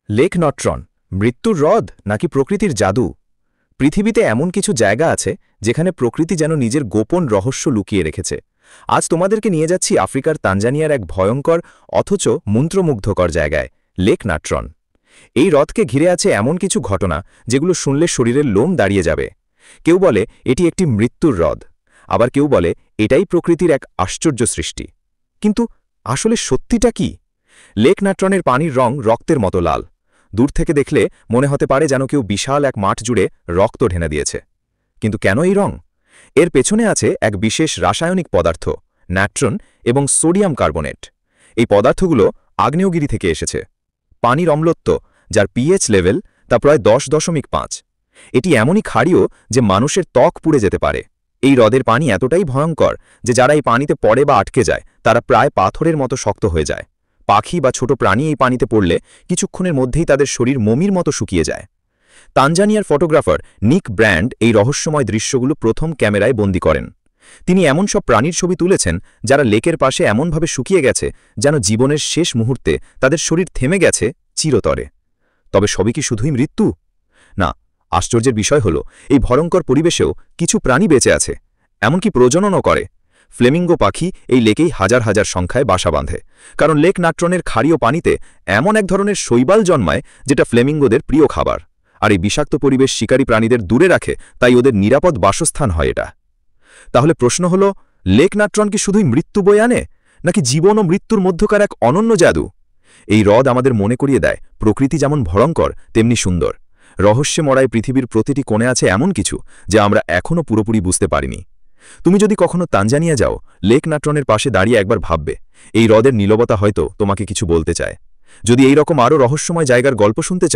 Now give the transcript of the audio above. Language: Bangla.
লেক নট্রন মৃত্যুর হ্রদ নাকি প্রকৃতির জাদু? পৃথিবীতে এমন কিছু জায়গা আছে যেখানে প্রকৃতি যেন নিজের গোপন রহস্য লুকিয়ে রেখেছে। আজ তোমাদেরকে নিয়ে যাচ্ছি আফ্রিকার তানজানিয়ার এক ভয়ঙ্কর অথচ মন্ত্রমুগ্ধকর জায়গায়, লেক নাট্রন। এই হ্রদকে ঘিরে আছে এমন কিছু ঘটনা যেগুলো শুনলে শরীরের লোম দাঁড়িয়ে যাবে। কেউ বলে এটি একটি মৃত্যুর হ্রদ, আবার কেউ বলে এটাই প্রকৃতির এক আশ্চর্য সৃষ্টি। কিন্তু আসলে সত্যিটা কি? লেক নাট্রনের পানির রং রক্তের মতো লাল। দূর থেকে দেখলে মনে হতে পারে যেন কেউ বিশাল এক মাঠ জুড়ে রক্ত ঢেলে দিয়েছে। কিন্তু কেন এই রং? এর পেছনে আছে এক বিশেষ রাসায়নিক পদার্থ, নাট্রন এবং সোডিয়াম কার্বনেট। এই পদার্থগুলো আগ্নেয়গিরি থেকে এসেছে। পানির অম্লত্ব, যার পিএইচ লেভেল তা প্রায় 10.5। এটি এমনই ক্ষারীয় যে মানুষের ত্বক পুড়ে যেতে পারে। এই হ্রদের পানি এতটাই ভয়ঙ্কর যে যারা এই পানিতে পড়ে বা আটকে যায় তারা প্রায় পাথরের মতো শক্ত হয়ে যায়। পাখি বা ছোট প্রাণী এই পানিতে পড়লে কিছুক্ষণের মধ্যেই তাদের শরীর মমির মতো শুকিয়ে যায়। তানজানিয়ার ফটোগ্রাফার নিক ব্র্যান্ড এই রহস্যময় দৃশ্যগুলো প্রথম ক্যামেরায় বন্দী করেন। তিনি এমন সব প্রাণীর ছবি তুলেছেন যারা লেকের পাশে এমনভাবে শুকিয়ে গেছে যেন জীবনের শেষ মুহূর্তে তাদের শরীর থেমে গেছে চিরতরে। তবে সবই কি শুধুই মৃত্যু? না, আশ্চর্যের বিষয় হল এই ভয়ঙ্কর পরিবেশেও কিছু প্রাণী বেঁচে আছে, এমনকি প্রজননও করে। ফ্লেমিঙ্গো পাখি এই লেকেই হাজার হাজার সংখ্যায় বাসা বাঁধে, কারণ লেক নাট্রনের ক্ষারীয় পানিতে এমন এক ধরনের শৈবাল জন্মায় যেটা ফ্লেমিঙ্গোদের প্রিয় খাবার। আর এই বিষাক্ত পরিবেশ শিকারী প্রাণীদের দূরে রাখে, তাই ওদের নিরাপদ বাসস্থান হয় এটা। তাহলে প্রশ্ন হল, লেক নাট্রন কি শুধুই মৃত্যু বয়ে আনে, নাকি জীবন ও মৃত্যুর মধ্যকার এক অনন্য জাদু? এই হ্রদ আমাদের মনে করিয়ে দেয় প্রকৃতি যেমন ভয়ঙ্কর তেমনি সুন্দর। রহস্যে মড়ায় পৃথিবীর প্রতিটি কোণে আছে এমন কিছু যা আমরা এখনও পুরোপুরি বুঝতে পারিনি। তুমি যদি কখনো তানজানিয়া যাও, লেক নাট্রনের পাশে দাঁড়িয়ে একবার ভাববে, এই হ্রদের নীরবতা হয়তো তোমাকে কিছু বলতে চায়। যদি এই রকম আরও রহস্যময় জায়গার গল্প শুনতে চাও,